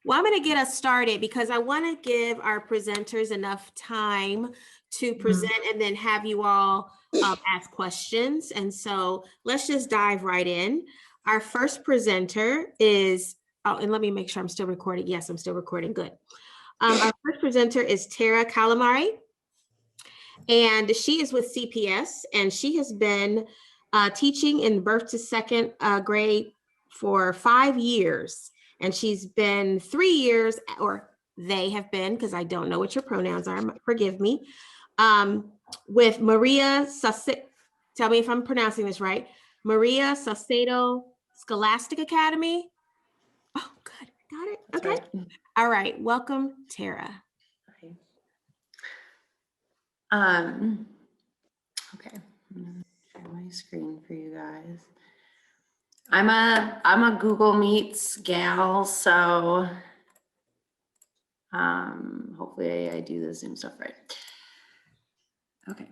Well, I'm going to get us started because I want to give our presenters enough time to present and then have you all ask questions. And so let's just dive right in. Our first presenter is, oh, and let me make sure I'm still recording. Yes, I'm still recording. Good. Our first presenter is Terra Calamari, and she is with CPS, and she has been teaching in birth to second grade for 5 years. And she's been 3 years, or they have been, because I don't know what your pronouns are, forgive me, with Maria Saucedo, tell me if I'm pronouncing this right, Maria Saucedo Scholastic Academy. Oh, good, got it, That's okay. Right. All right, welcome, Terra. Okay. Okay, I'm gonna share my screen for you guys. I'm a Google Meets gal, so hopefully I do the Zoom stuff right. Okay.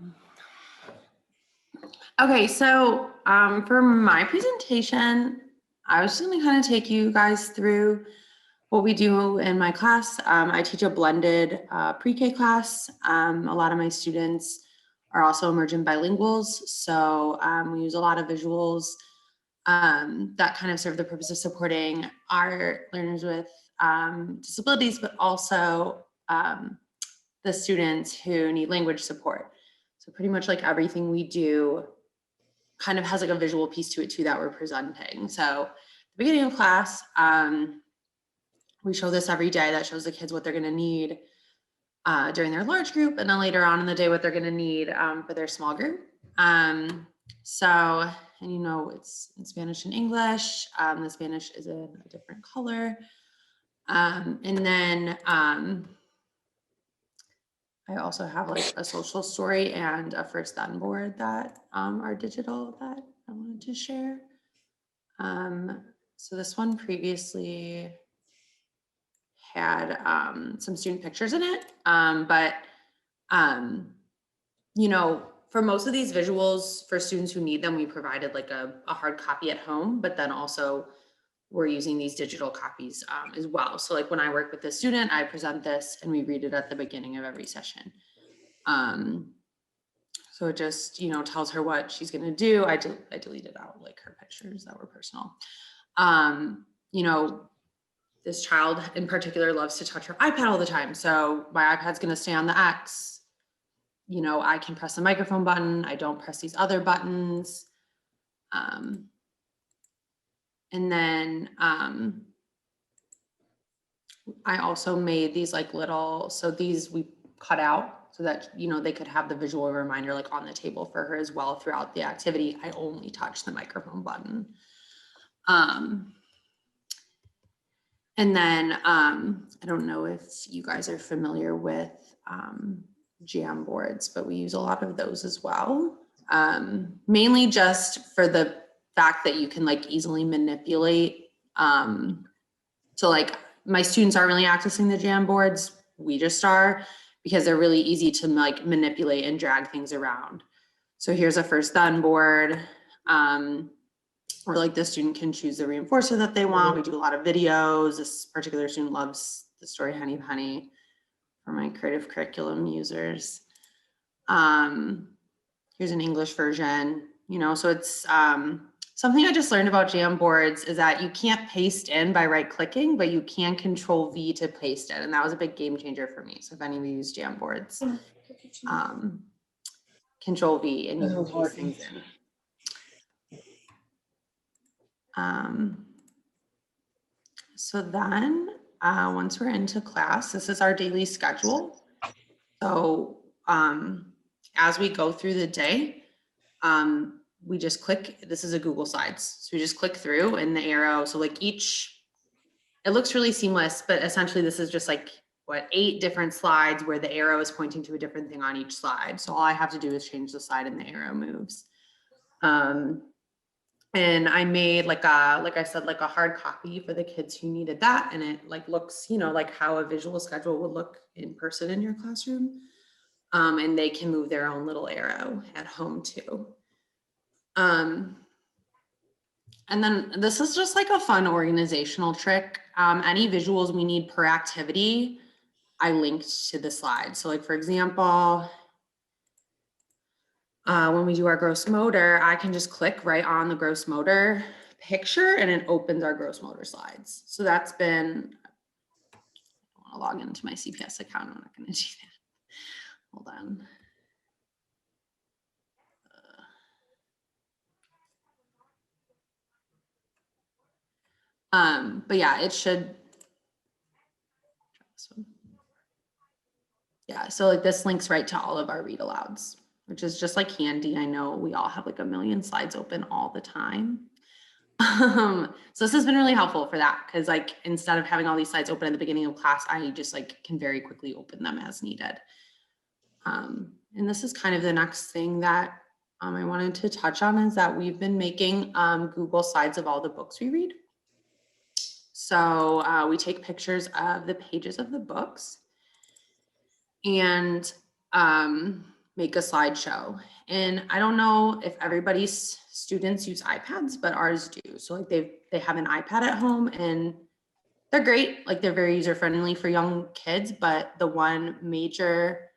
Okay, so for my presentation, I was just gonna kind of take you guys through what we do in my class. I teach a blended pre-K class. A lot of my students are also emergent bilinguals, so we use a lot of visuals that kind of serve the purpose of supporting our learners with disabilities, but also the students who need language support. So pretty much like everything we do kind of has like a visual piece to it too that we're presenting. So at the beginning of class, we show this every day that shows the kids what they're going to need during their large group, and then later on in the day what they're going to need for their small group. So, and you know, it's in Spanish and English. The Spanish is in a different color. And then I also have like a social story and a first then board that are digital that I wanted to share. So this one previously had some student pictures in it, but you know, for most of these visuals for students who need them, we provided like a hard copy at home, but then also we're using these digital copies as well. So like when I work with a student, I present this and we read it at the beginning of every session. So it just, you know, tells her what she's gonna do. I deleted out like her pictures that were personal. You know, this child in particular loves to touch her iPad all the time. So my iPad's gonna stay on the X. You know, I can press the microphone button. I don't press these other buttons. And then I also made these like little, so these we cut out so that, you know, they could have the visual reminder like on the table for her as well throughout the activity. I only touch the microphone button. And then I don't know if you guys are familiar with Jamboards, but we use a lot of those as well. Mainly just for the fact that you can like easily manipulate. So like my students aren't really accessing the Jamboards, we just are, because they're really easy to like manipulate and drag things around. So here's a first then board. Or like the student can choose the reinforcer that they want. We do a lot of videos. This particular student loves the story Honey Penny for my creative curriculum users. Here's an English version, you know, so it's something I just learned about Jamboards is that you can't paste in by right clicking, but you can Control V to paste it. And that was a big game changer for me. So if any of you use Jamboards, Control V and you can paste things in. So then once we're into class, this is our daily schedule. So as we go through the day, we just click, this is a Google Slides. So we just click through and the arrow. So like each, it looks really seamless, but essentially this is just like what, 8 different slides where the arrow is pointing to a different thing on each slide. So all I have to do is change the slide and the arrow moves. And I made like I said, like a hard copy for the kids who needed that. And it like looks, you know, like how a visual schedule would look in person in your classroom. And they can move their own little arrow at home too. And And then this is just like a fun organizational trick. Any visuals we need per activity, I linked to the slide. So like, for example, when we do our gross motor, I can just click right on the gross motor picture and it opens our gross motor slides. So that's been, I want to log into my CPS account. I'm not going to do that. Hold on. But yeah, it should. Yeah, so like this links right to all of our read alouds, which is just like handy. I know we all have like a million slides open all the time. So this has been really helpful for that because like instead of having all these slides open at the beginning of class, I just like can very quickly open them as needed. And this is kind of the next thing that I wanted to touch on is that we've been making Google Slides of all the books we read. So we take pictures of the pages of the books and make a slideshow. And I don't know if everybody's students use iPads, but ours do. So like they have an iPad at home and they're great. Like they're very user-friendly for young kids, but the one major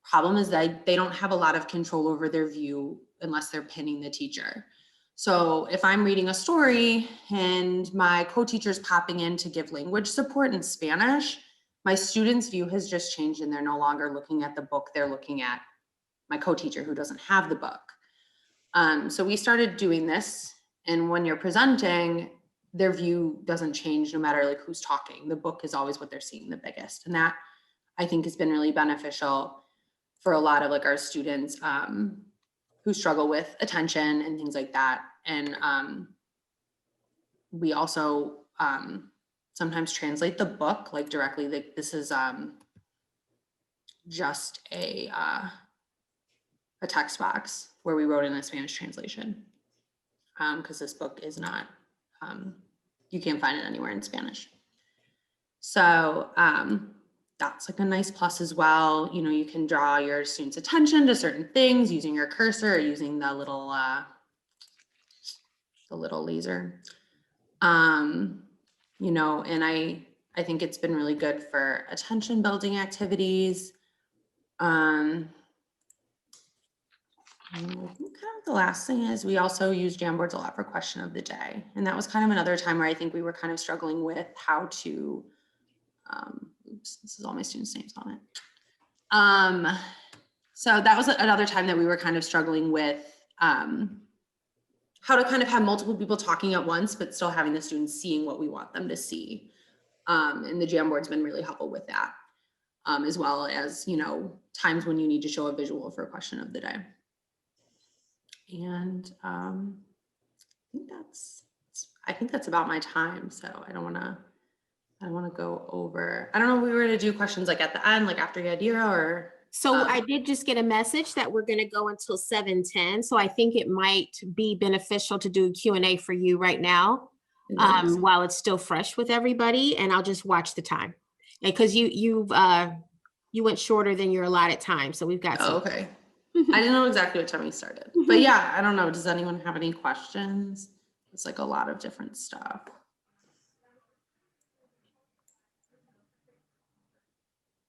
problem is that they don't have a lot of control over their view unless they're pinning the teacher. So if I'm reading a story and my co-teacher's popping in to give language support in Spanish, my student's view has just changed and they're no longer looking at the book, they're looking at my co-teacher who doesn't have the book. So we started doing this, and when you're presenting, their view doesn't change no matter like who's talking. The book is always what they're seeing the biggest. And that I think has been really beneficial for a lot of like our students who struggle with attention and things like that. And we also sometimes translate the book like directly. Like this is just a text box where we wrote in a Spanish translation because this book is not, you can't find it anywhere in Spanish. So that's like a nice plus as well. You know, you can draw your students' attention to certain things using your cursor or using the little laser. You know, and I think it's been really good for attention building activities. And I think kind of the last thing is we also use Jamboards a lot for question of the day. And that was kind of another time where I think we were kind of struggling with how to, oops, this is all my students' names on it. So that was another time that we were kind of struggling with how to kind of have multiple people talking at once, but still having the students seeing what we want them to see. And the Jamboard's been really helpful with that, as well as, you know, times when you need to show a visual for a question of the day. And I think that's about my time. So I don't want to go over. I don't know if we were to do questions like at the end, like after Yadira or. So I did just get a message that we're going to go until 7:10. So I think it might be beneficial to do a Q&A for you right now while it's still fresh with everybody. And I'll just watch the time because you went shorter than your allotted time. So we've got some. Oh, okay. I didn't know exactly what time we started, but yeah, I don't know. Does anyone have any questions? It's like a lot of different stuff.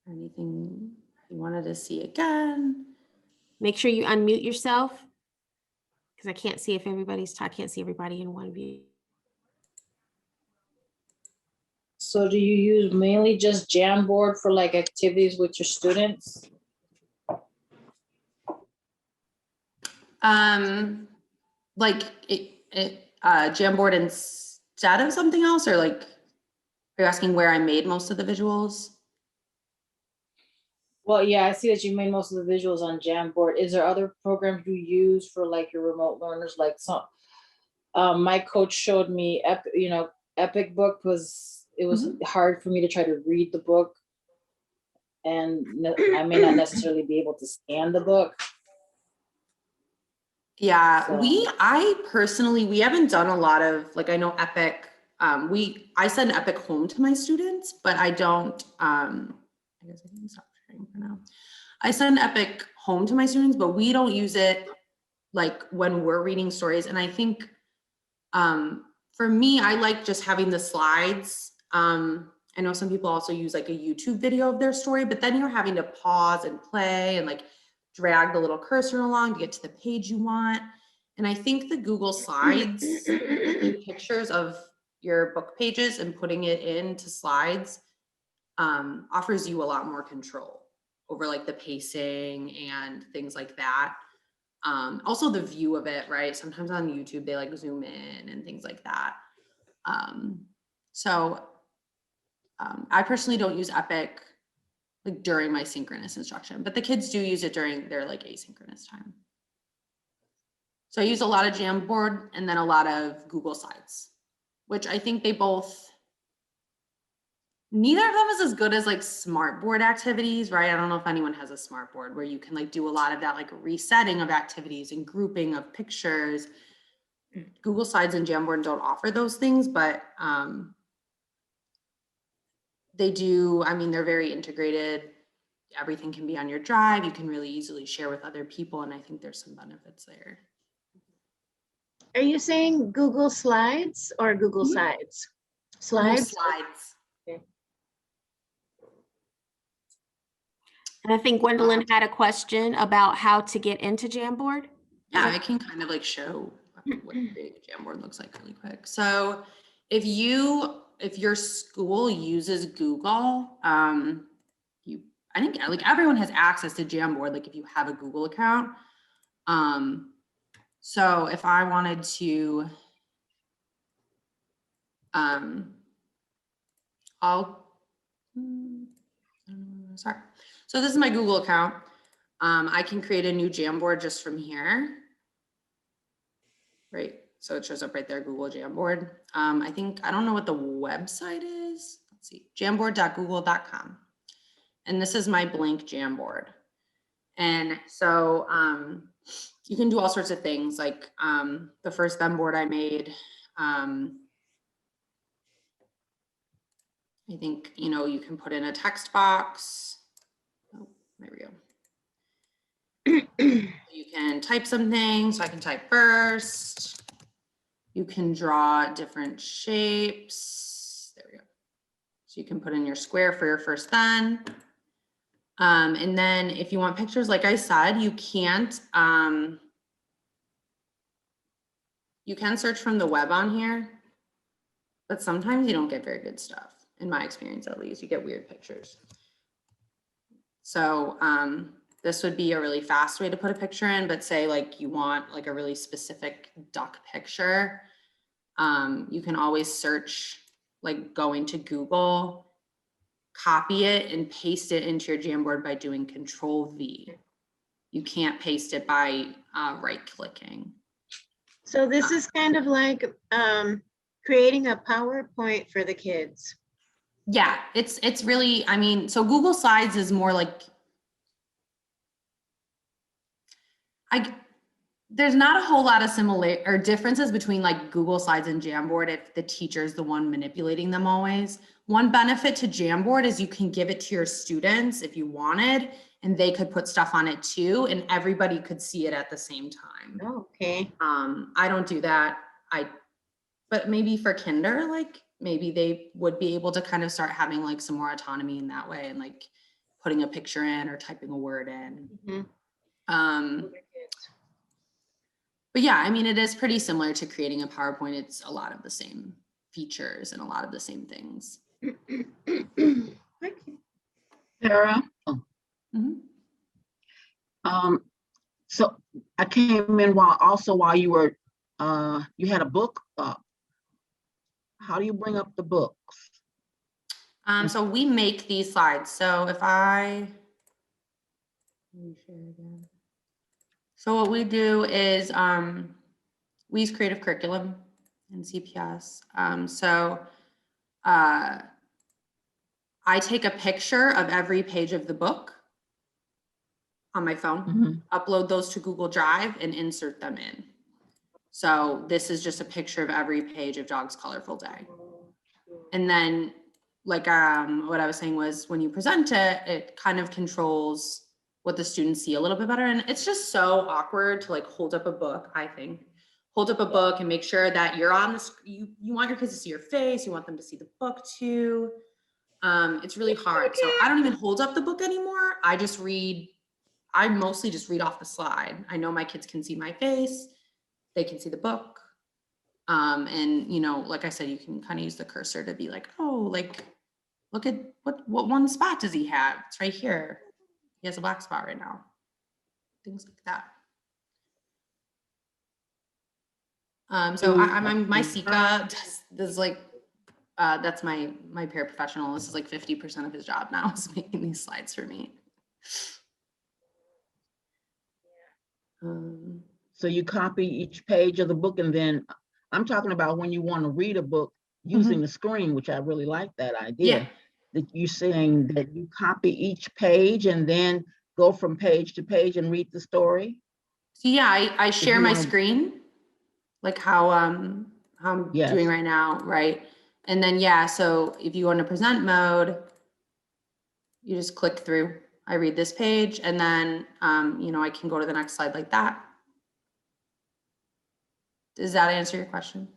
Anything you wanted to see again? Make sure you unmute yourself because I can't see if everybody's talking. I can't see everybody in one view. So do you use mainly just Jamboard for like activities with your students? Like Jamboard instead of something else, or like, are you asking where I made most of the visuals? Well, yeah, I see that you made most of the visuals on Jamboard. Is there other programs you use for like your remote learners? Like some, my coach showed me, Epic Book it was hard for me to try to read the book, and I may not necessarily be able to scan the book. Yeah, So. we haven't done a lot of, like, I know Epic, I send Epic home to my students, but I don't, I guess I can stop sharing for now. I send Epic home to my students, but we don't use it like when we're reading stories. And I think for me, I like just having the slides. I know some people also use like a YouTube video of their story, but then you're having to pause and play and like drag the little cursor along to get to the page you want. And I think the Google Slides, taking pictures of your book pages and putting it into slides offers you a lot more control over like the pacing and things like that. Also the view of it, right? Sometimes on YouTube, they like zoom in and things like that. I personally don't use Epic like during my synchronous instruction, but the kids do use it during their like asynchronous time. So I use a lot of Jamboard and then a lot of Google Slides, which I think they both, neither of them is as good as like smartboard activities, right? I don't know if anyone has a smartboard where you can like do a lot of that like resetting of activities and grouping of pictures. Google Slides and Jamboard don't offer those things, but they do, I mean, they're very integrated. Everything can be on your drive. You can really easily share with other people. And I think there's some benefits there. Are you saying Google Slides or Google Sites? Slides? Google Slides. And I think Gwendolyn had a question about how to get into Jamboard. Yeah, I can kind of like show what creating a Jamboard looks like really quick. So if your school uses Google, I think like everyone has access to Jamboard, like if you have a Google account. So if I wanted to, sorry. So this is my Google account. I can create a new Jamboard just from here. Right, so it shows up right there, Google Jamboard. I don't know what the website is. Let's see, jamboard.google.com. And this is my blank Jamboard. And so you can do all sorts of things like the first Jamboard I made, I think, you can put in a text box. Oh, there we go. You can type something, so I can type first. You can draw different shapes. There we go. So you can put in your square for your first then. And then if you want pictures, like I said, you can search from the web on here, but sometimes you don't get very good stuff. In my experience, at least, you get weird pictures. So this would be a really fast way to put a picture in, but say like you want like a really specific duck picture, you can always search, like go into Google, copy it and paste it into your Jamboard by doing Control-V. You can't paste it by right-clicking. So this is kind of like creating a PowerPoint for the kids. Yeah, it's really, I mean, so Google Slides is more like, there's not a whole lot of differences between like Google Slides and Jamboard if the teacher's the one manipulating them always. One benefit to Jamboard is you can give it to your students if you wanted, and they could put stuff on it too, and everybody could see it at the same time. Oh, okay. I don't do that. But maybe for kinder, like maybe they would be able to kind of start having like some more autonomy in that way and like putting a picture in or typing a word in. Mm-hmm. But yeah, I mean, it is pretty similar to creating a PowerPoint. It's a lot of the same features and a lot of the same things. Okay. Terra. So I came in while you were you had a book up. How do you bring up the books? So we make these slides. So if let me share again. So what we do is we use Creative Curriculum in CPS. I take a picture of every page of the book on my phone, upload those to Google Drive and insert them in. So this is just a picture of every page of Dog's Colorful Day. And then like what I was saying was when you present it, it kind of controls what the students see a little bit better. And it's just so awkward to like hold up a book, I think, hold up a book and make sure that you're on the, you want your kids to see your face, you want them to see the book too. It's really hard. So I don't even hold up the book anymore. I mostly just read off the slide. I know my kids can see my face, they can see the book. And you know, like I said, you can kind of use the cursor to be like, oh, like, look at what one spot does he have? It's right here. He has a black spot right now. Things like that. So I'm my Sika does like, that's my paraprofessional. This is like 50% of his job now is making these slides for me. So you copy each page of the book, and then I'm talking about when you want to read a book using the screen, which I really like that idea. Yeah. That you're saying that you copy each page and then go from page to page and read the story. So yeah, I share my screen, like how I'm Yes. doing right now, right? And then yeah, so if you go into present mode, you just click through. I read this page, and then you know, I can go to the next slide like that. Does that answer your question?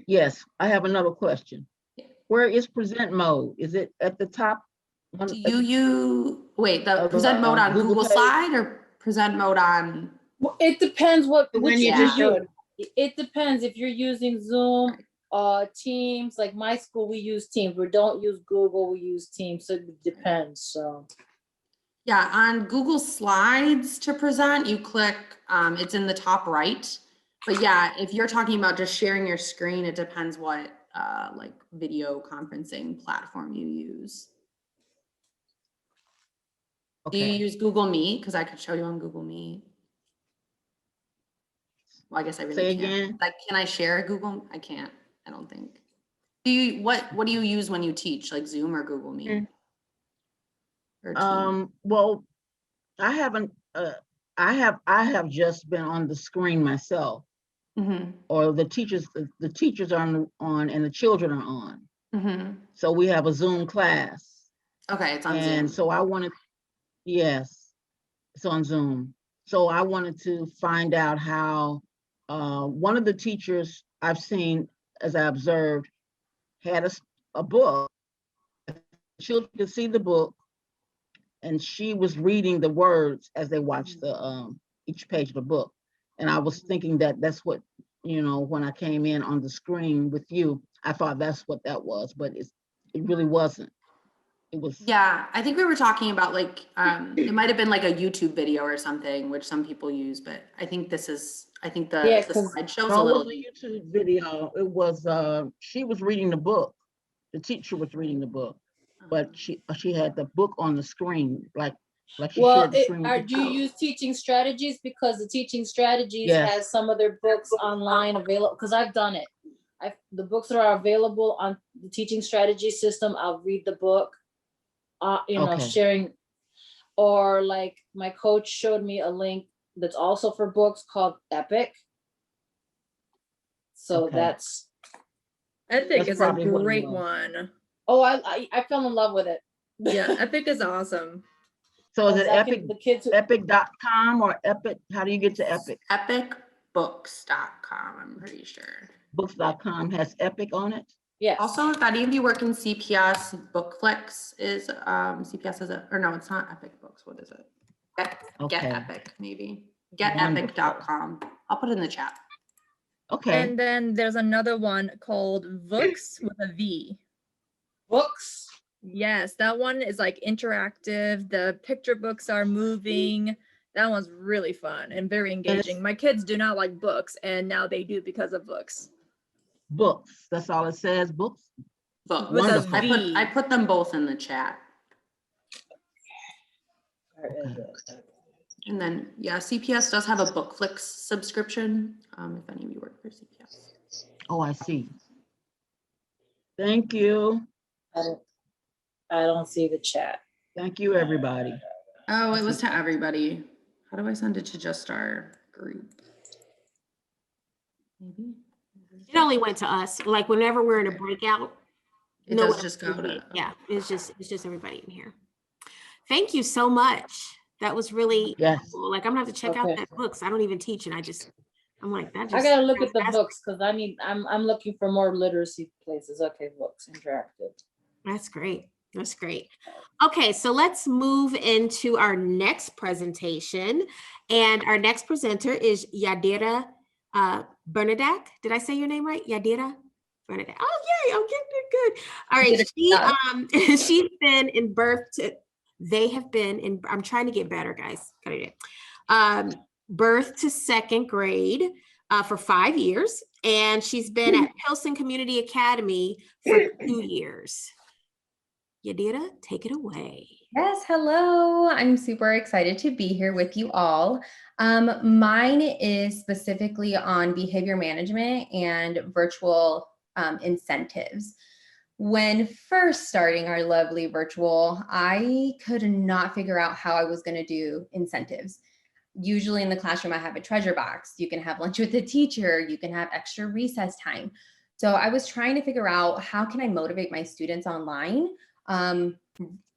Yes, I have another question. Yeah. Where is present mode? Is it at the top? Do you wait, the present mode on Google Google page? Slide or present mode on? Well, it depends When which you you just use. showed. It depends if you're using Zoom, Teams. Like my school, we use Teams. We don't use Google, we use Teams. So it depends. So Yeah, on Google Slides to present, you click, it's in the top right. But yeah, if you're talking about just sharing your screen, it depends what like video conferencing platform you use. Do you Okay. use Google Meet? Because I could show you on Google Meet. Well, I guess I really Say can't. again? Like, can I share Google? I can't, I don't think. What do you use when you teach, like Zoom or Google Meet? Or Teams? Well, I haven't, I have just been on the screen myself, or the teachers are on and the children are on. So we have a Zoom class. Okay, it's on And Zoom. so I wanted, yes, it's on Zoom. So I wanted to find out how, one of the teachers I've seen, as I observed, had a book. Children could see the book, and she was reading the words as they watched the each page of the book. And I was thinking that that's what, you know, when I came in on the screen with you, I thought that's what that was, but it really wasn't. It was. Yeah, I think we were talking about like, it might have been like a YouTube video or something, which some people use, but I think this is, I think the slideshow's a No, it little. wasn't a YouTube video. It was, she was reading the book. The teacher was reading the book, but she had the book on the screen, like she shared the screen with the do you use Teaching Strategies? Because the Teaching Strategies Yes. has some of their books online available, because I've done it. The books that are available on the Teaching Strategy system, I'll read the book, you know, Okay. sharing, or like my coach showed me a link that's also for books called Epic. So Okay. that's Epic is a probably what it great was. one. Oh, I fell in love with it. Yeah, Epic is awesome. So is it I can- Epic, the kids who- epic.com or Epic? How do you get to Epic? Epicbooks.com, I'm pretty sure. Books.com has Epic on it? Yes. Also, if any of you work in CPS, Bookflix is, CPS is or no, it's not Epic Books. What is it? Get Okay. Epic, maybe. Wonderful. Getepic.com. I'll put it in the chat. Okay. And then there's another one called Books with a V. Books. Yes, that one is like interactive. The picture books are moving. That one's really fun and very engaging. My kids do not like books, and now they do because of books. Books. That's all it says. Books. Books. With a Wonderful. V. I put them both in the chat. And then, yeah, CPS does have a Bookflix subscription, if any of you work for CPS. Oh, I see. Thank you. I don't see the chat. Thank you, everybody. Oh, it was to everybody. How do I send it to just our group? Maybe? It only went to us, like whenever we're in a breakout. It no does one just else go can see to. it. Yeah, it's just everybody in here. Thank you so much. That was really Yes. cool. Like, I'm gonna have to check out Okay. that books. I don't even teach, and I'm like, that I just. gotta look at the sounds books because I'm looking for more literacy places. Okay, books, interactive. That's great. That's great. Okay, so let's move into our next presentation. And our next presenter is Yadira Bernadac. Did I say your name right? Yadira Bernadac. Oh, yay, I'm getting it good. All right, she's been in they have been in, I'm trying to get better, guys. Birth to second grade for 5 years. And she's been at Pilsen Community Academy for 2 years. Yadira, take it away. Yes, hello. I'm super excited to be here with you all. Mine is specifically on behavior management and virtual incentives. When first starting our lovely virtual, I could not figure out how I was going to do incentives. Usually in the classroom, I have a treasure box. You can have lunch with the teacher. You can have extra recess time. So I was trying to figure out how can I motivate my students online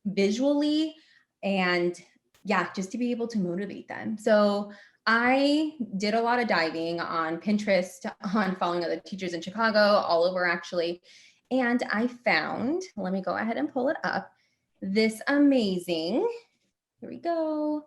visually, and yeah, just to be able to motivate them. So I did a lot of diving on Pinterest, on following other teachers in Chicago, all over actually. And I found, let me go ahead and pull it up, this amazing, here we go,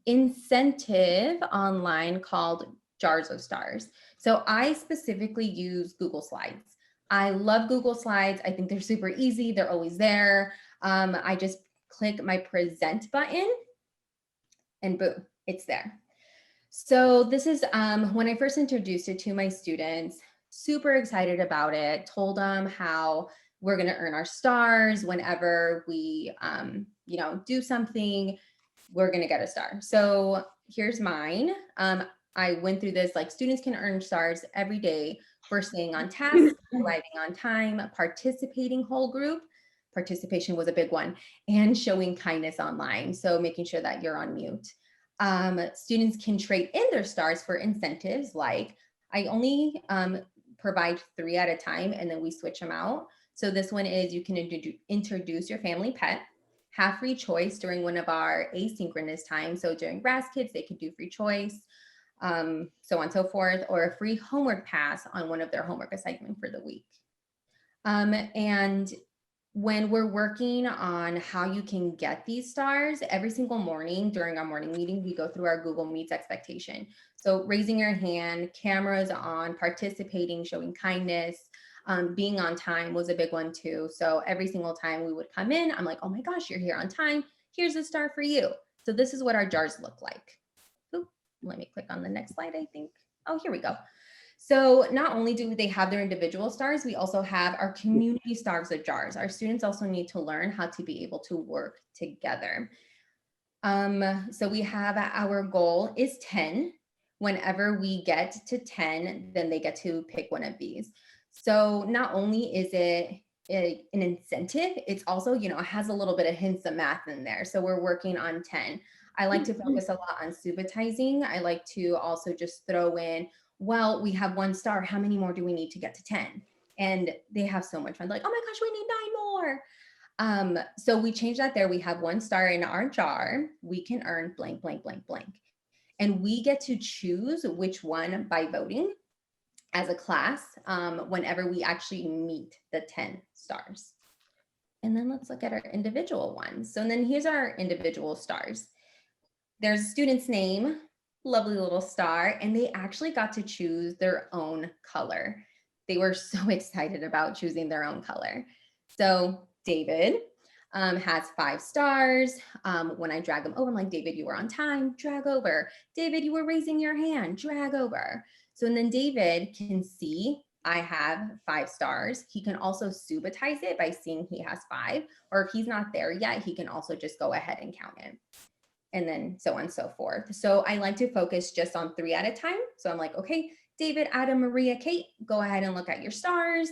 incentive online called Jars of Stars. So I specifically use Google Slides. I love Google Slides. I think they're super easy. They're always there. I just click my present button and boom, it's there. So this is when I first introduced it to my students, super excited about it, told them how we're going to earn our stars whenever we, do something, we're going to get a star. So here's mine. I went through this, like students can earn stars every day for staying on task, arriving on time, participating whole group. Participation was a big one, and showing kindness online. So making sure that you're on mute. Students can trade in their stars for incentives. Like I only provide 3 at a time, and then we switch them out. So this one is you can introduce your family pet, have free choice during one of our asynchronous times. So during Grass Kids, they could do free choice. So on and so forth, or a free homework pass on one of their homework assignment for the week. And when we're working on how you can get these stars, every single morning during our morning meeting, we go through our Google Meets expectation. So raising your hand, cameras on, participating, showing kindness, being on time was a big one too. So every single time we would come in, I'm like, oh my gosh, you're here on time. Here's a star for you. So this is what our jars look like. Oop, let me click on the next slide, I think. Oh, here we go. So not only do they have their individual stars, we also have our community stars of jars. Our students also need to learn how to be able to work together. So we have our goal is 10. Whenever we get to 10, then they get to pick one of these. So not only is it an incentive, it's also, it has a little bit of hints of math in there. So we're working on 10. I like to focus a lot on subitizing. I like to also just throw in, well, we have 1 star. How many more do we need to get to 10? And they have so much fun. They're like, oh my gosh, we need 9 more. So we change that there. We have 1 star in our jar. We can earn blank, blank, blank, blank. And we get to choose which one by voting as a class whenever we actually meet the 10 stars. And then let's look at our individual ones. So then here's our individual stars. There's a student's name, lovely little star, and they actually got to choose their own color. They were so excited about choosing their own color. So David has 5 stars. When I drag them over, I'm like, David, you were on time, drag over. David, you were raising your hand, drag over. So and then David can see I have 5 stars. He can also subitize it by seeing he has 5, or if he's not there yet, he can also just go ahead and count it. And then so on and so forth. So I like to focus just on 3 at a time. So I'm like, okay, David, Adam, Maria, Kate, go ahead and look at your stars.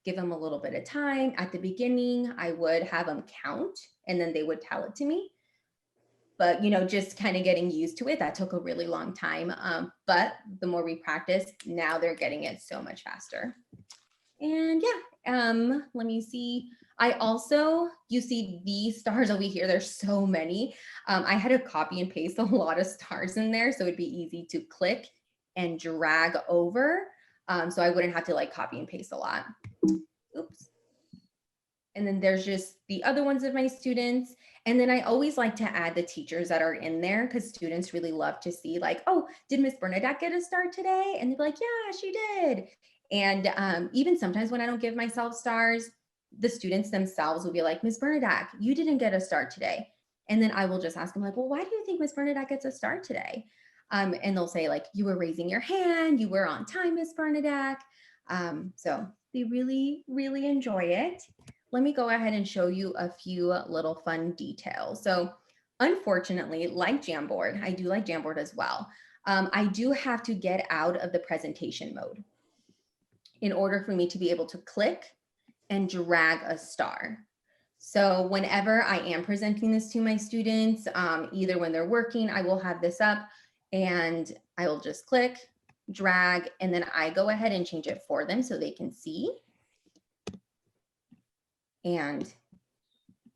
Give them a little bit of time. At the beginning, I would have them count and then they would tell it to me. But, just kind of getting used to it, that took a really long time. But the more we practice, now they're getting it so much faster. And yeah, let me see. I also, you see these stars over here, there's so many. I had to copy and paste a lot of stars in there, so it'd be easy to click and drag over. So I wouldn't have to like copy and paste a lot. Oops. And then there's just the other ones of my students. And then I always like to add the teachers that are in there because students really love to see like, oh, did Miss Bernadac get a star today? And they'd be like, yeah, she did. And even sometimes when I don't give myself stars, the students themselves will be like, Miss Bernadac, you didn't get a star today. And then I will just ask them like, well, why do you think Miss Bernadac gets a star today? And they'll say like, you were raising your hand, you were on time, Miss Bernadac. So they really, really enjoy it. Let me go ahead and show you a few little fun details. So unfortunately, like Jamboard, I do like Jamboard as well. I do have to get out of the presentation mode in order for me to be able to click and drag a star. So whenever I am presenting this to my students, either when they're working, I will have this up and I will just click, drag, and then I go ahead and change it for them so they can see. And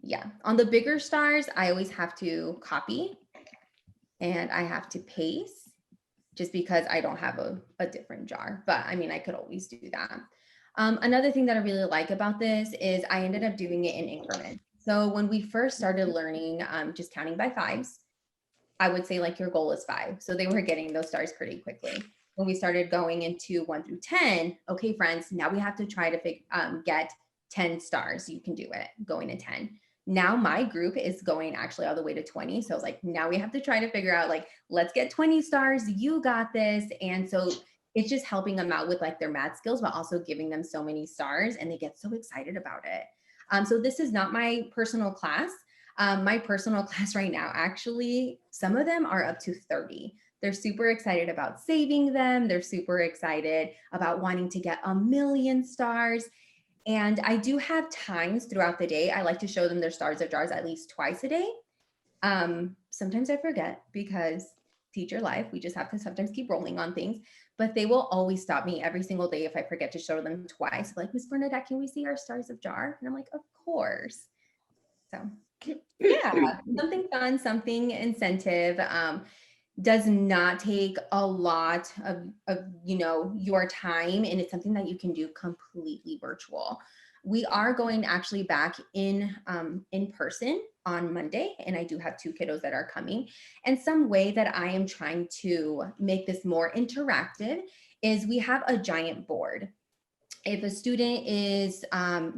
yeah, on the bigger stars, I always have to copy and I have to paste just because I don't have a different jar, but I mean, I could always do that. Another thing that I really like about this is I ended up doing it in increments. So when we first started learning just counting by fives, I would say like your goal is 5. So they were getting those stars pretty quickly. When we started going into 1 through 10, okay, friends, now we have to try to get 10 stars. You can do it going to 10. Now my group is going actually all the way to 20. So I was like, now we have to try to figure out like, let's get 20 stars. You got this. And so it's just helping them out with like their math skills, but also giving them so many stars and they get so excited about it. So this is not my personal class. My personal class right now, actually, some of them are up to 30. They're super excited about saving them. They're super excited about wanting to get 1,000,000 stars. And I do have times throughout the day. I like to show them their stars of jars at least twice a day. Sometimes I forget because teacher life, we just have to sometimes keep rolling on things, but they will always stop me every single day if I forget to show them twice. Like, Miss Bernadac, can we see our stars of jar? And I'm like, of course. So yeah, something fun, something incentive. Does not take a lot of your time, and it's something that you can do completely virtual. We are going actually back in person on Monday, and I do have 2 kiddos that are coming. And some way that I am trying to make this more interactive is we have a giant board. If a student is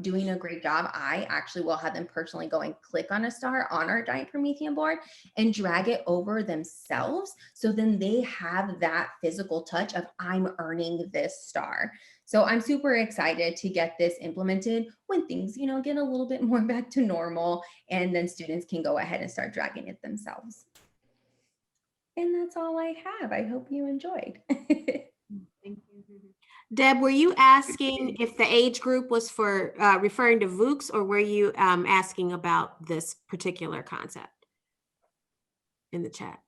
doing a great job, I actually will have them personally go and click on a star on our giant Promethean board and drag it over themselves. So then they have that physical touch of I'm earning this star. So I'm super excited to get this implemented when things, get a little bit more back to normal, and then students can go ahead and start dragging it themselves. And that's all I have. I hope you enjoyed. Thank you. Deb, were you asking if the age group was for referring to VOOCs, or were you asking about this particular concept in the chat?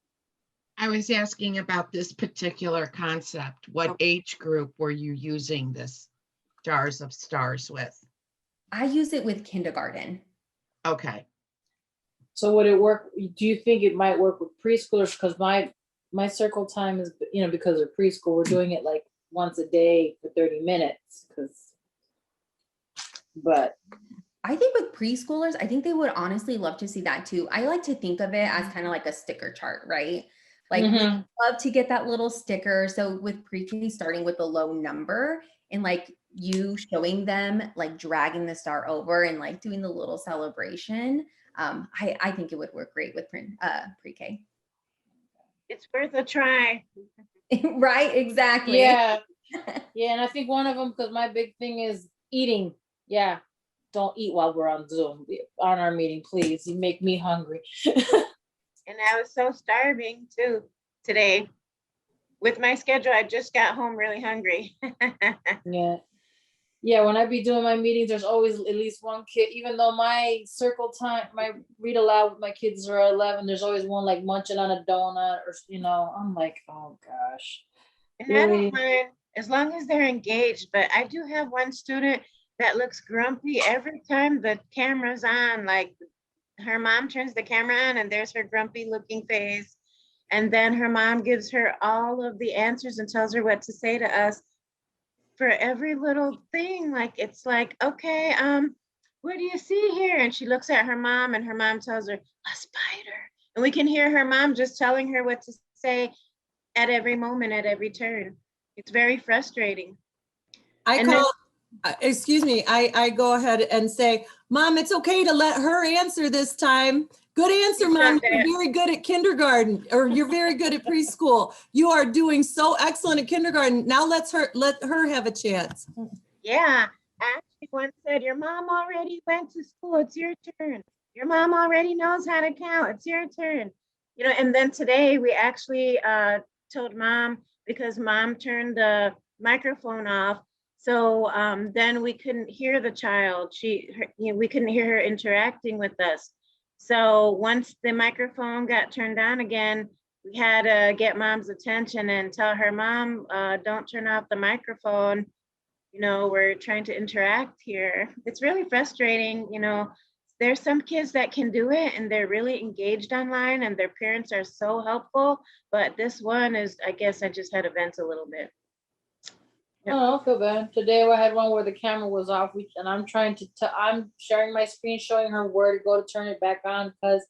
I was asking about this particular concept. What age group were you using this jars of stars with? I use it with kindergarten. Okay. So would it work? Do you think it might work with preschoolers? Because my circle time is, because of preschool, we're doing it like once a day for 30 minutes. But I think with preschoolers, I think they would honestly love to see that too. I like to think of it as kind of like a sticker chart, right? Like we love to get that little sticker. So with pre-K starting with a low number and like you showing them like dragging the star over and like doing the little celebration, I think it would work great with pre-K. It's worth a try. Right, exactly. yeah, and I think one of them, because my big thing is eating. Yeah, don't eat while we're on Zoom on our meeting, please. You make me hungry. And I was so starving too today. With my schedule, I just got home really hungry. Yeah, when I be doing my meetings, there's always at least one kid, even though my circle time, my read aloud with my kids are 11, there's always one like munching on a donut or, I'm like, oh gosh. And I don't mind as long as they're engaged. But I do have one student that looks grumpy every time the camera's on, like her mom turns the camera on and there's her grumpy looking face. And then her mom gives her all of the answers and tells her what to say to us for every little thing. Like, it's like, okay, what do you see here? And she looks at her mom and her mom tells her, a spider. And we can hear her mom just telling her what to say at every moment, at every turn. It's very frustrating. I And then- call, excuse me, I go ahead and say, Mom, it's okay to let her answer this time. Good answer, You said Mom. that. You're very good at kindergarten, or you're very good at preschool. You are doing so excellent at kindergarten. Now let her have a chance. Yeah, actually once said, your mom already went to school, it's your turn. Your mom already knows how to count, it's your turn. You know, and then today we actually told mom, because mom turned the microphone off, so then we couldn't hear the child. We couldn't hear her interacting with us. So once the microphone got turned on again, we had to get mom's attention and tell her, Mom, don't turn off the microphone. You know, we're trying to interact here. It's really frustrating. You know, there's some kids that can do it and they're really engaged online and their parents are so helpful. But this one is, I guess I just had to vent a little bit. I don't feel bad. Today I had one where the camera was off, and I'm trying to, I'm sharing my screen, showing her where to go to turn it back on, because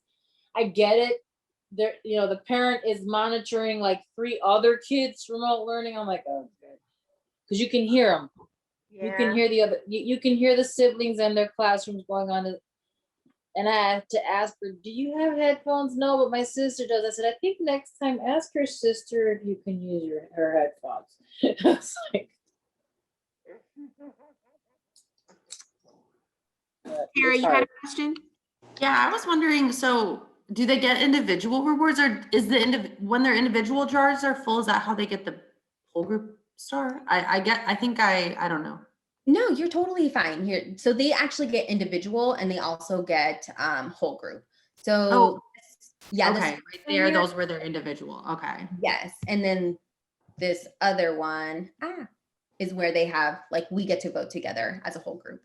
I get it. There, you know, the parent is monitoring like 3 other kids remote learning. I'm like, oh, good. Because you can hear them. You can hear the other, you can hear the siblings and their classrooms going on. And I had to ask her, do you have headphones? No, but my sister does. I said, I think next time ask her sister if you can use her headphones. It's like, Terra, you had a question? Yeah, I was wondering, so do they get individual rewards, or is when their individual jars are full, is that how they get the whole group star? I don't know. No, you're totally fine here. So they actually get individual and they also get whole group. So yeah, okay, this right there, those were their individual. Okay. yes. And then this other one is where they have, like, we get to vote together as a whole group.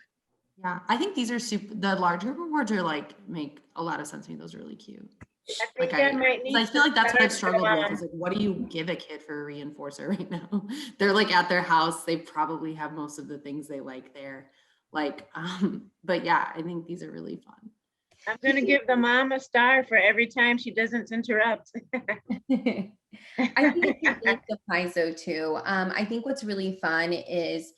Yeah, I think these are the larger rewards are like, make a lot of sense to me. Those are really cute. I think Like that might need I feel like that's what I've to struggled with, is like, what do you give a kid for a reinforcer right now? They're like at their house, they probably have most of the things they like there. Like, but yeah, I think these are really fun. I'm gonna give the mom a star for every time she doesn't interrupt. I think it applies though too. I think what's really fun is,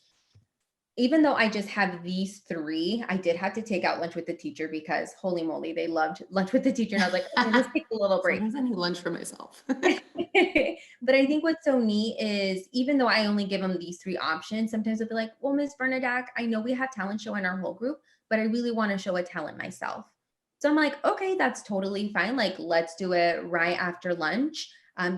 even though I just have these 3, I did have to take out lunch with the teacher because holy moly, they loved lunch with the teacher. And I was like, okay, let's take a little break. Sometimes I need lunch for myself. But I think what's so neat is, even though I only give them these 3 options, sometimes they'll be like, well, Ms. Bernadac, I know we have talent show in our whole group, but I really want to show a talent myself. So I'm like, okay, that's totally fine. Like, let's do it right after lunch.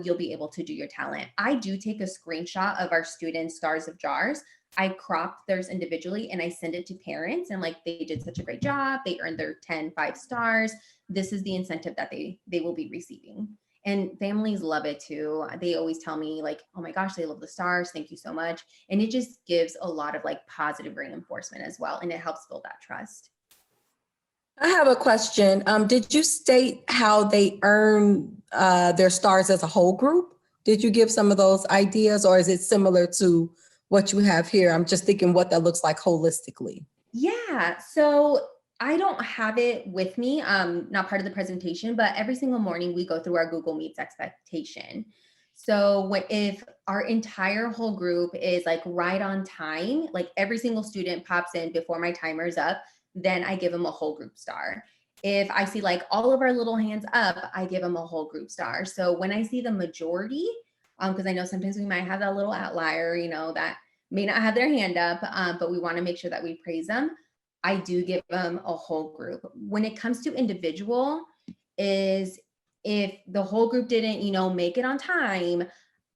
You'll be able to do your talent. I do take a screenshot of our students' stars of jars. I cropped theirs individually and I send it to parents, and like, they did such a great job. They earned their 10 5 stars. This is the incentive that they will be receiving. And families love it too. They always tell me like, oh my gosh, they love the stars. Thank you so much. And it just gives a lot of like positive reinforcement as well. And it helps build that trust. I have a question. Did you state how they earn their stars as a whole group? Did you give some of those ideas, or is it similar to what you have here? I'm just thinking what that looks like holistically. Yeah, so I don't have it with me, not part of the presentation, but every single morning we go through our Google Meets expectation. So if our entire whole group is like right on time, like every single student pops in before my timer's up, then I give them a whole group star. If I see like all of our little hands up, I give them a whole group star. So when I see the majority, because I know sometimes we might have that little outlier, you know, that may not have their hand up, but we want to make sure that we praise them, I do give them a whole group. When it comes to individual, is if the whole group didn't, you know, make it on time,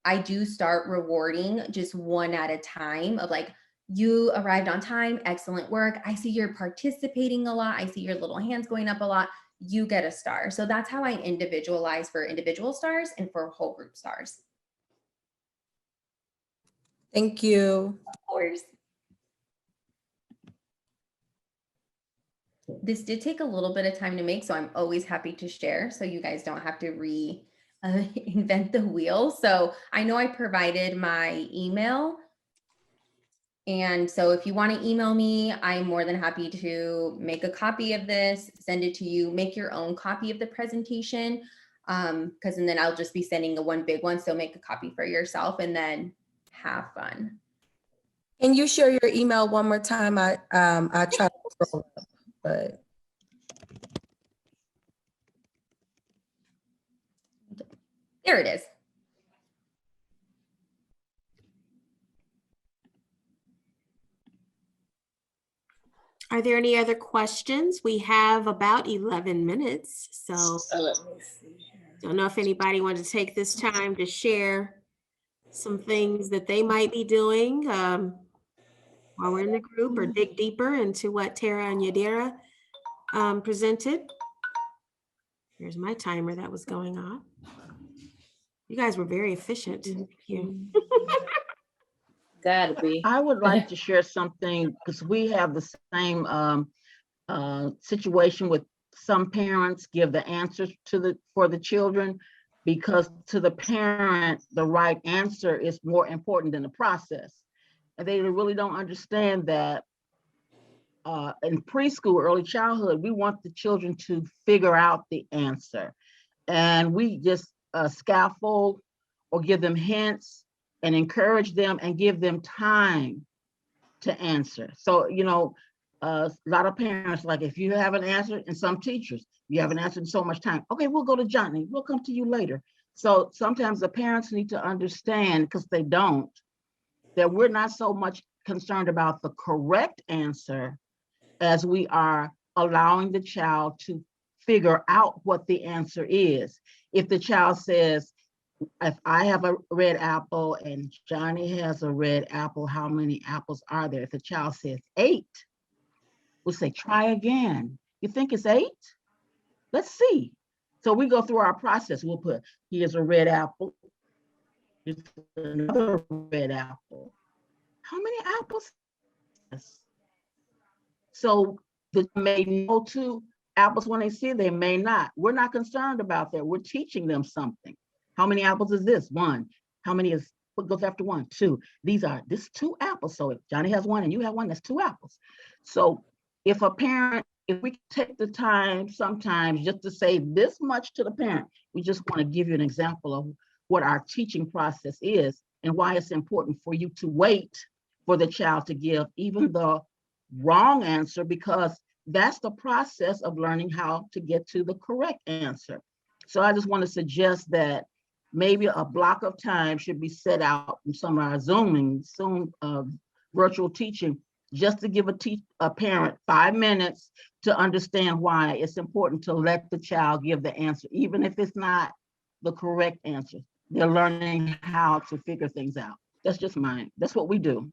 I do start rewarding just one at a time of like, you arrived on time, excellent work. I see you're participating a lot. I see your little hands going up a lot. You get a star. So that's how I individualize for individual stars and for whole group stars. Thank you. Of course. This did take a little bit of time to make, so I'm always happy to share so you guys don't have to invent the wheel. So I know I provided my email. And so if you want to email me, I'm more than happy to make a copy of this, send it to you, make your own copy of the presentation. And then I'll just be sending the one big one. So make a copy for yourself and then have fun. Can you share your email one more time? I try to scroll up, but There it is. Are there any other questions? We have about 11 minutes, so Let me see here. don't know if anybody wanted to take this time to share some things that they might be doing while we're in the group, or dig deeper into what Terra and Yadira presented. Here's my timer that was going off. You guys were very efficient. Thank you. Gotta be. I would like to share something because we have the same situation with some parents give the answers for the children, because to the parent, the right answer is more important than the process. And they really don't understand that in preschool, early childhood, we want the children to figure out the answer. And we just scaffold or give them hints and encourage them and give them time to answer. So, you know, a lot of parents, like if you have an answer, and some teachers, you haven't answered in so much time. Okay, we'll go to Johnny. We'll come to you later. So sometimes the parents need to understand, because they don't, that we're not so much concerned about the correct answer as we are allowing the child to figure out what the answer is. If the child says, if I have a red apple and Johnny has a red apple, how many apples are there? If the child says 8, we'll say, try again. You think it's 8? Let's see. So we go through our process. We'll put, here's a red apple. Here's another red apple. How many apples? So they may know 2 apples when they see it, they may not. We're not concerned about that. We're teaching them something. How many apples is this? 1. How many is, what goes after 1? 2. This 2 apples. So if Johnny has 1 and you have 1, that's 2 apples. So if a parent, if we take the time sometimes just to say this much to the parent, we just want to give you an example of what our teaching process is and why it's important for you to wait for the child to give even the wrong answer, because that's the process of learning how to get to the correct answer. So I just want to suggest that maybe a block of time should be set out in some of our Zoom virtual teaching, just to give a parent 5 minutes to understand why it's important to let the child give the answer, even if it's not the correct answer. They're learning how to figure things out. That's just mine. That's what we do.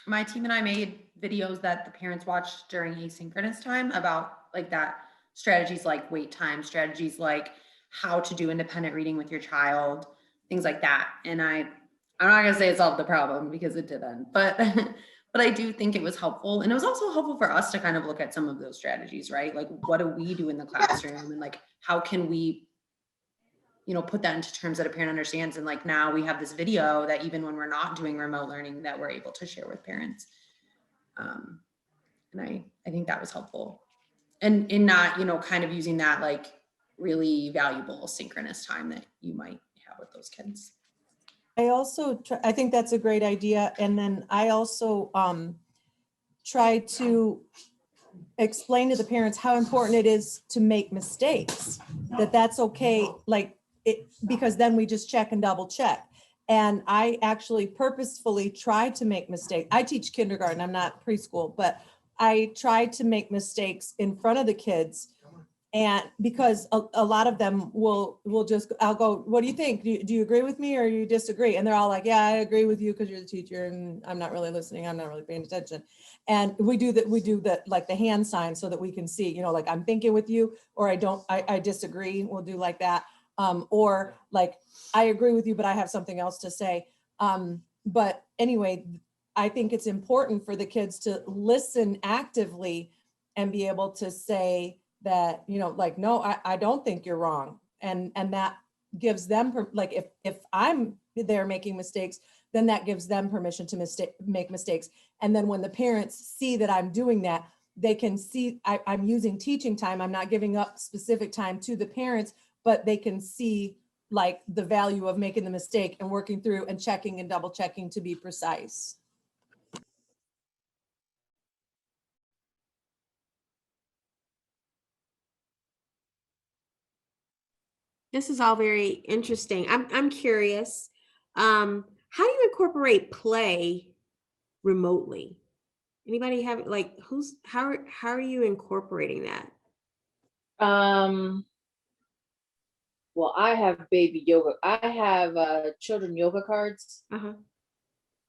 My team and I made videos that the parents watched during asynchronous time about like that, strategies like wait time, strategies like how to do independent reading with your child, things like that. And I'm not gonna say it solved the problem because it didn't, but I do think it was helpful. And it was also helpful for us to kind of look at some of those strategies, right? Like, what do we do in the classroom? And like, how can we, you know, put that into terms that a parent understands? And like, now we have this video that even when we're not doing remote learning, that we're able to share with parents. And I think that was helpful. And in not, you know, kind of using that like really valuable synchronous time that you might have with those kids. I also, I think that's a great idea. And then I also try to explain to the parents how important it is to make mistakes, that's okay, like it, because then we just check and double check. And I actually purposefully try to make mistakes. I teach kindergarten, I'm not preschool, but I try to make mistakes in front of the kids. And because a lot of them will just, I'll go, what do you think? Do you agree with me or you disagree? And they're all like, yeah, I agree with you because you're the teacher and I'm not really listening. I'm not really paying attention. And we do that, like the hand sign so that we can see, you know, like I'm thinking with you, or I disagree. We'll do like that. Or like, I agree with you, but I have something else to say. But anyway, I think it's important for the kids to listen actively and be able to say that, you know, like, no, I don't think you're wrong. And that gives them, like, if I'm there making mistakes, then that gives them permission to make mistakes. And then when the parents see that I'm doing that, they can see I'm using teaching time. I'm not giving up specific time to the parents, but they can see like the value of making the mistake and working through and checking and double checking to be precise. This is all very interesting. I'm curious. How do you incorporate play remotely? Anybody have like how are you incorporating that? Well, I have baby yoga. I have children yoga cards. Uh-huh.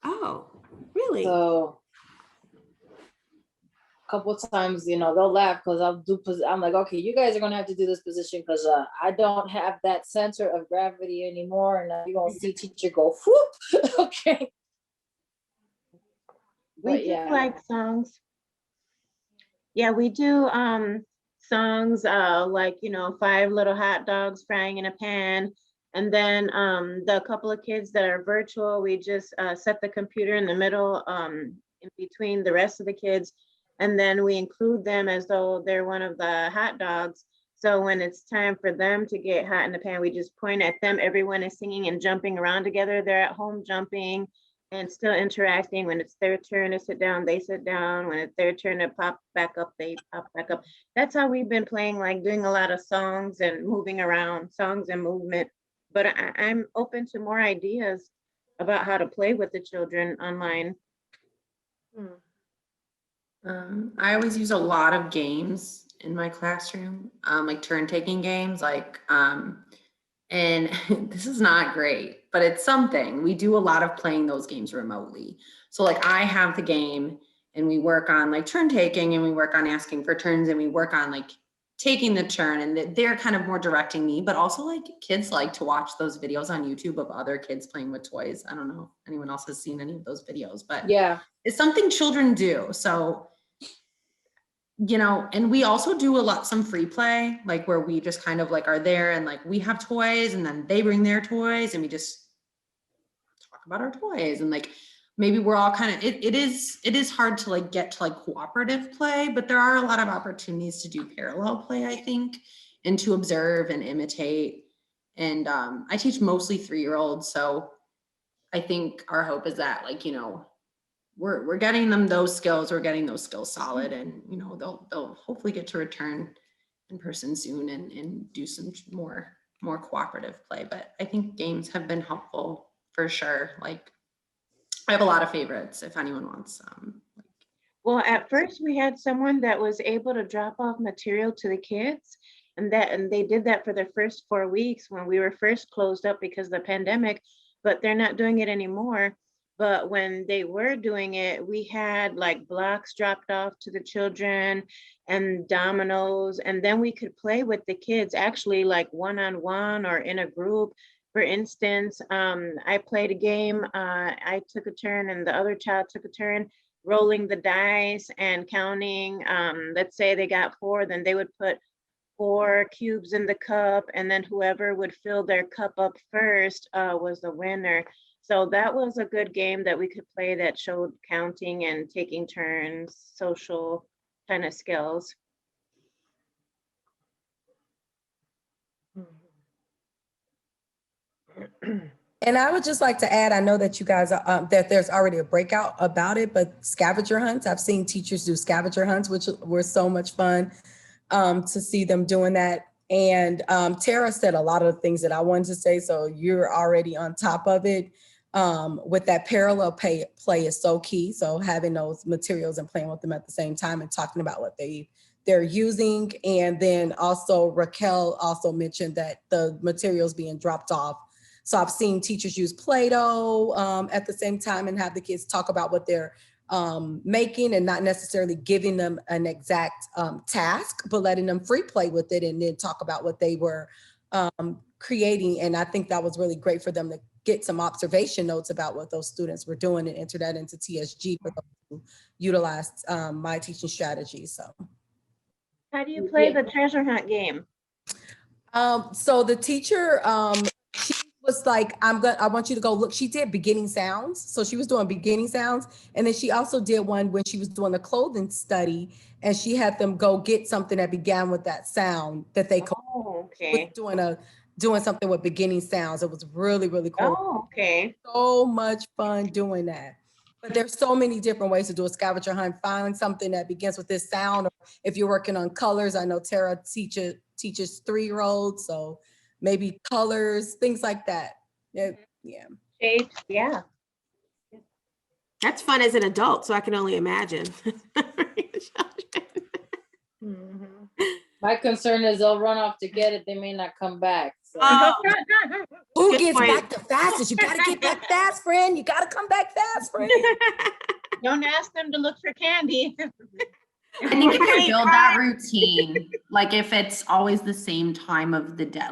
Oh, really? So a couple of times, you know, they'll laugh because I'm like, okay, you guys are gonna have to do this position because I don't have that center of gravity anymore, and you're gonna see teacher go whoop. Okay. We do like songs. Yeah, we do songs like, you know, 5 little hot dogs frying in a pan. And then the couple of kids that are virtual, we just set the computer in the middle in between the rest of the kids. And then we include them as though they're one of the hot dogs. So when it's time for them to get hot in the pan, we just point at them. Everyone is singing and jumping around together. They're at home jumping and still interacting. When it's their turn to sit down, they sit down. When it's their turn to pop back up, they pop back up. That's how we've been playing, like doing a lot of songs and moving around, songs and movement. But I'm open to more ideas about how to play with the children online. I always use a lot of games in my classroom, like turn-taking games, like, and this is not great, but it's something. We do a lot of playing those games remotely. So like I have the game and we work on like turn-taking and we work on asking for turns and we work on like taking the turn, and they're kind of more directing me, but also like kids like to watch those videos on YouTube of other kids playing with toys. I don't know if anyone else has seen any of those videos, but yeah, it's something children do. So, you know, and we also do some free play, like where we just kind of like are there and like we have toys and then they bring their toys and we just talk about our toys, and like maybe we're all kind of, it is hard to like get to like cooperative play, but there are a lot of opportunities to do parallel play, I think, and to observe and imitate. And I teach mostly 3-year-olds, so I think our hope is that, like, you know, we're getting them those skills, we're getting those skills solid, and you know, they'll hopefully get to return in person soon and do some more cooperative play. But I think games have been helpful for sure. Like I have a lot of favorites if anyone wants some. Well, at first we had someone that was able to drop off material to the kids, and they did that for the first 4 weeks when we were first closed up because of the pandemic, but they're not doing it anymore. But when they were doing it, we had like blocks dropped off to the children and dominoes, and then we could play with the kids actually like one-on-one or in a group. For instance, I played a game, I took a turn and the other child took a turn rolling the dice and counting. Let's say they got 4, then they would put 4 cubes in the cup, and then whoever would fill their cup up first was the winner. So that was a good game that we could play that showed counting and taking turns, social kind of skills. And I would just like to add, I know that you guys are, that there's already a breakout about it, but scavenger hunts, I've seen teachers do scavenger hunts, which were so much fun to see them doing that. And Terra said a lot of the things that I wanted to say, so you're already on top of it. With that parallel play is so key. So having those materials and playing with them at the same time and talking about what they're using. And then also Raquel also mentioned that the materials being dropped off. So I've seen teachers use Play-Doh at the same time and have the kids talk about what they're making, and not necessarily giving them an exact task, but letting them free play with it and then talk about what they were creating. And I think that was really great for them to get some observation notes about what those students were doing and enter that into TSG for those who utilized my teaching strategies. So. How do you play the treasure hunt game? So the teacher, she was like, I want you to go look. She did beginning sounds. So she was doing beginning sounds. And then she also did one when she was doing a clothing study, and she had them go get something that began with that sound that they Oh, okay. doing something with beginning sounds. It was really, really cool. Oh, okay. So much fun doing that. But there's so many different ways to do a scavenger hunt. Find something that begins with this sound. Or if you're working on colors, I know Terra teaches 3-year-olds, so maybe colors, things like that. Yeah. Shapes, yeah. That's fun as an adult, so I can only imagine. My concern is they'll run off to get it. They may not come back. So. Oh, Who Good gets point. back the fastest? You gotta get back fast, friend. You gotta come back fast, friend. Don't ask them to look for candy. I think if you build that routine, like if it's always the same time of the day,